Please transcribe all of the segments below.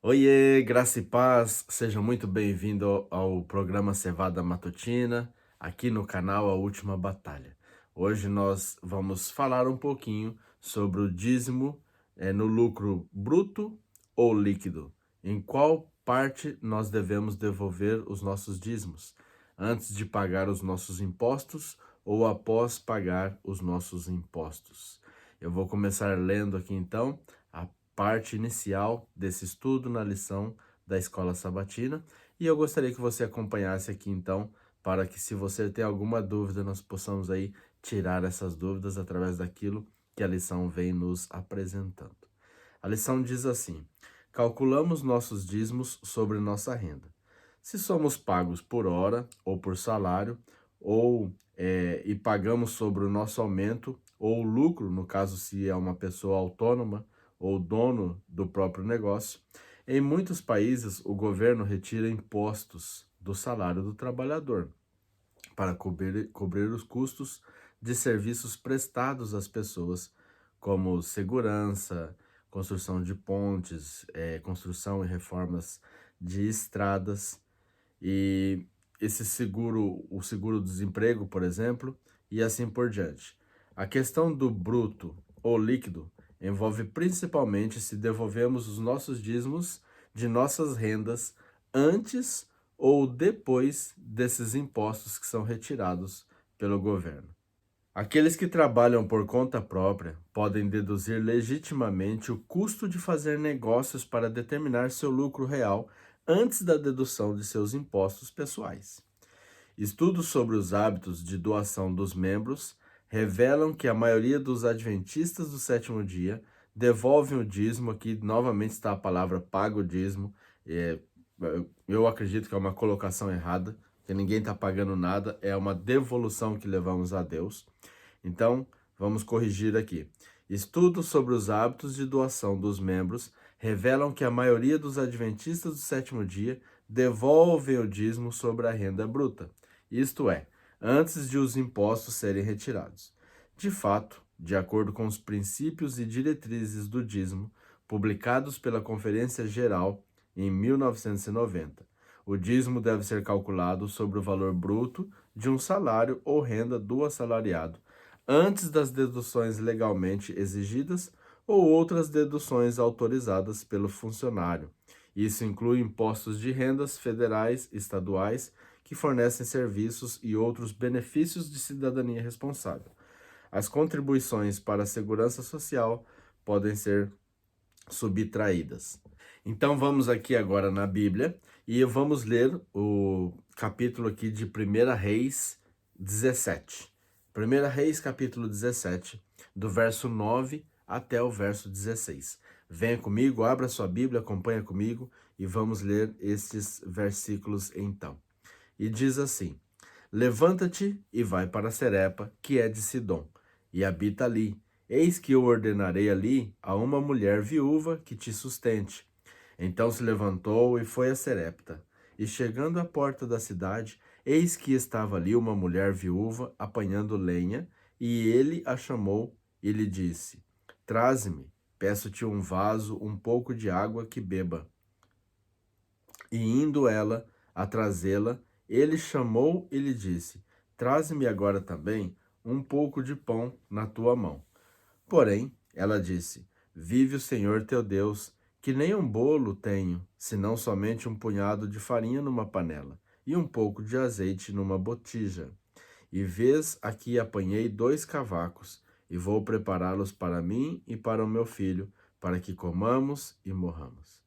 Oiê, graça e paz, seja muito bem-vindo ao programa Cevada Matutina, aqui no canal A Última Batalha. Hoje nós vamos falar um pouquinho sobre o dízimo no lucro bruto ou líquido. Em qual parte nós devemos devolver os nossos dízimos, antes de pagar os nossos impostos ou após pagar os nossos impostos. Eu vou começar lendo aqui então a parte inicial desse estudo na lição da Escola Sabatina, e eu gostaria que você acompanhasse aqui então, para que se você tem alguma dúvida, nós possamos aí tirar essas dúvidas através daquilo que a lição vem nos apresentando. A lição diz assim: calculamos nossos dízimos sobre nossa renda. Se somos pagos por hora ou por salário, ou e pagamos sobre o nosso aumento ou lucro, no caso se é uma pessoa autônoma ou dono do próprio negócio, em muitos países o governo retira impostos do salário do trabalhador para cobrir os custos de serviços prestados às pessoas, como segurança, construção de pontes, construção e reformas de estradas, e esse seguro, o seguro-desemprego, por exemplo, e assim por diante. A questão do bruto ou líquido envolve principalmente se devolvemos os nossos dízimos de nossas rendas antes ou depois desses impostos que são retirados pelo governo. Aqueles que trabalham por conta própria podem deduzir legitimamente o custo de fazer negócios para determinar seu lucro real antes da dedução de seus impostos pessoais. Estudos sobre os hábitos de doação dos membros revelam que a maioria dos adventistas do sétimo dia devolvem o dízimo. Aqui novamente está a palavra paga o dízimo. É, eu acredito que é uma colocação errada, que ninguém está pagando nada, é uma devolução que levamos a Deus. Então, vamos corrigir aqui. Estudos sobre os hábitos de doação dos membros revelam que a maioria dos adventistas do sétimo dia devolvem o dízimo sobre a renda bruta, isto é, antes de os impostos serem retirados. De fato, de acordo com os princípios e diretrizes do dízimo, publicados pela Conferência Geral em 1990, o dízimo deve ser calculado sobre o valor bruto de um salário ou renda do assalariado, antes das deduções legalmente exigidas ou outras deduções autorizadas pelo funcionário. Isso inclui impostos de rendas federais, estaduais, que fornecem serviços e outros benefícios de cidadania responsável. As contribuições para a segurança social podem ser subtraídas. Então vamos aqui agora na Bíblia e vamos ler o capítulo aqui de 1 Reis 17. 1 Reis capítulo 17, do verso 9 até o verso 16. Venha comigo, abra sua Bíblia, acompanha comigo e vamos ler estes versículos então. E diz assim: levanta-te e vai para Serepa, que é de Sidom, e habita ali. Eis que eu ordenarei ali a uma mulher viúva que te sustente. Então se levantou e foi a Serepta. E chegando à porta da cidade, eis que estava ali uma mulher viúva apanhando lenha, e ele a chamou e lhe disse: traze-me, peço-te um vaso, um pouco de água que beba. E indo ela a trazê-la, ele chamou e lhe disse: traze-me agora também um pouco de pão na tua mão. Porém, ela disse: vive o Senhor teu Deus, que nem um bolo tenho, senão somente um punhado de farinha numa panela e um pouco de azeite numa botija. E vês, aqui apanhei 2 cavacos, e vou prepará-los para mim e para o meu filho, para que comamos e morramos.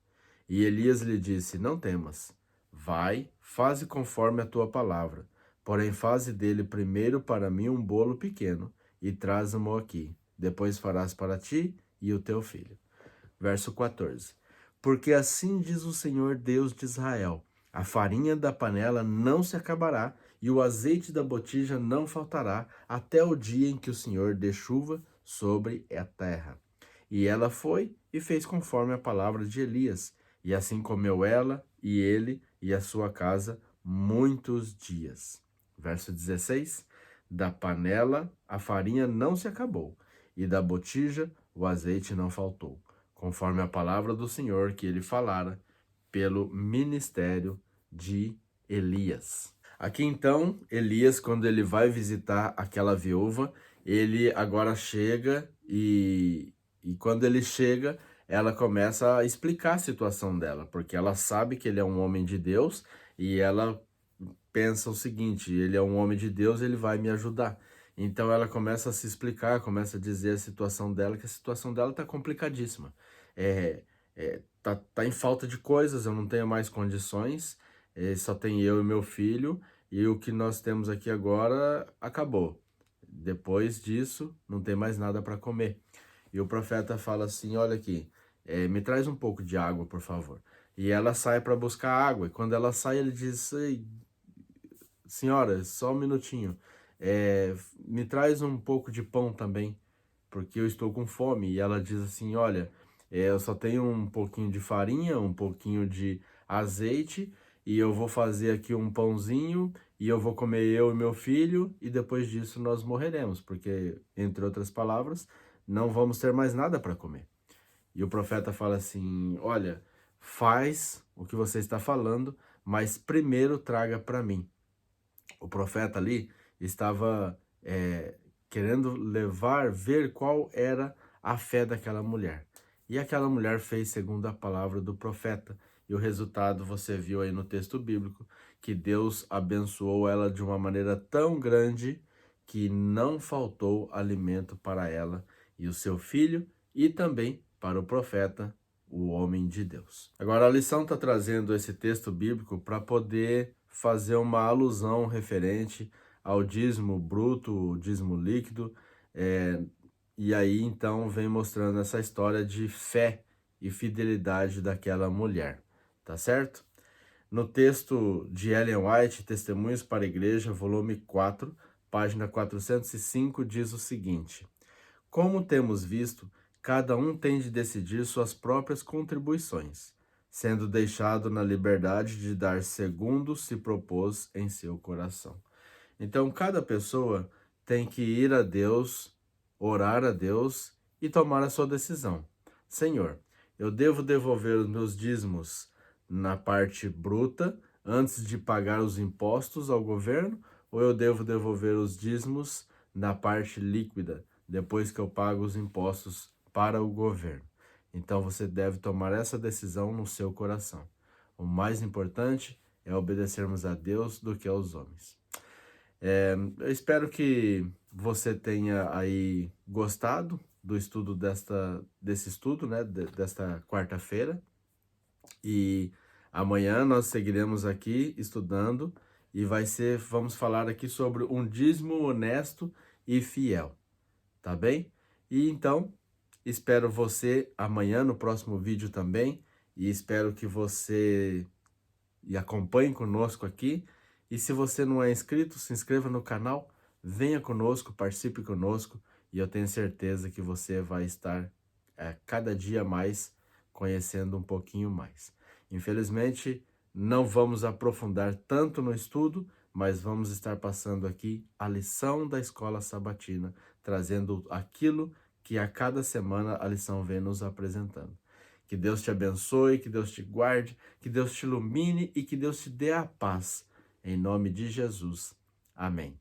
E Elias lhe disse: não temas, vai, faze conforme a tua palavra, porém faze dele primeiro para mim um bolo pequeno, e traze-mo aqui. Depois farás para ti e o teu filho. Verso 14. Porque assim diz o Senhor Deus de Israel: a farinha da panela não se acabará, e o azeite da botija não faltará, até o dia em que o Senhor dê chuva sobre a terra. E ela foi e fez conforme a palavra de Elias, e assim comeu ela e ele e a sua casa muitos dias. Verso 16. Da panela a farinha não se acabou, e da botija o azeite não faltou, conforme a palavra do Senhor que ele falara pelo ministério de Elias. Aqui então, Elias, quando ele vai visitar aquela viúva, ele agora chega e quando ele chega, ela começa a explicar a situação dela, porque ela sabe que ele é um homem de Deus e ela pensa o seguinte: ele é um homem de Deus, ele vai me ajudar. Então ela começa a se explicar, começa a dizer a situação dela, que a situação dela tá complicadíssima. Tá em falta de coisas, eu não tenho mais condições, só tem eu e meu filho, e o que nós temos aqui agora acabou. Depois disso, não tem mais nada para comer. E o profeta fala assim: olha aqui, me traz um pouco de água, por favor. E ela sai para buscar água, e quando ela sai, ele diz: ei, senhora, só um minutinho, me traz um pouco de pão também, porque eu estou com fome. E ela diz assim: olha, eu só tenho um pouquinho de farinha, um pouquinho de azeite, e eu vou fazer aqui um pãozinho, e eu vou comer eu e meu filho, e depois disso nós morreremos, porque, entre outras palavras, não vamos ter mais nada para comer. E o profeta fala assim: olha, faz o que você está falando, mas primeiro traga para mim. O profeta ali estava querendo ver qual era a fé daquela mulher. E aquela mulher fez segundo a palavra do profeta. E o resultado você viu aí no texto bíblico, que Deus abençoou ela de uma maneira tão grande que não faltou alimento para ela e o seu filho, e também para o profeta, o homem de Deus. Agora, a lição está trazendo esse texto bíblico para poder fazer uma alusão referente ao dízimo bruto, o dízimo líquido, e aí então vem mostrando essa história de fé e fidelidade daquela mulher, tá certo? No texto de Ellen White, Testemunhos para a Igreja, volume 4, página 405, diz o seguinte: como temos visto, cada um tem de decidir suas próprias contribuições, sendo deixado na liberdade de dar segundo se propôs em seu coração. Então, cada pessoa tem que ir a Deus, orar a Deus e tomar a sua decisão. Senhor, eu devo devolver os meus dízimos na parte bruta antes de pagar os impostos ao governo, ou eu devo devolver os dízimos na parte líquida, depois que eu pago os impostos para o governo? Então você deve tomar essa decisão no seu coração. O mais importante é obedecermos a Deus do que aos homens. Eu espero que você tenha aí gostado do estudo desse estudo, né, desta quarta-feira. E amanhã nós seguiremos aqui estudando e vamos falar aqui sobre um dízimo honesto e fiel, tá bem? E então, espero você amanhã no próximo vídeo também, e espero que você acompanhe conosco aqui. E se você não é inscrito, se inscreva no canal, venha conosco, participe conosco, e eu tenho certeza que você vai estar cada dia mais conhecendo um pouquinho mais. Infelizmente, não vamos aprofundar tanto no estudo, mas vamos estar passando aqui a lição da escola sabatina, trazendo aquilo que a cada semana a lição vem nos apresentando. Que Deus te abençoe, que Deus te guarde, que Deus te ilumine e que Deus te dê a paz. Em nome de Jesus. Amém.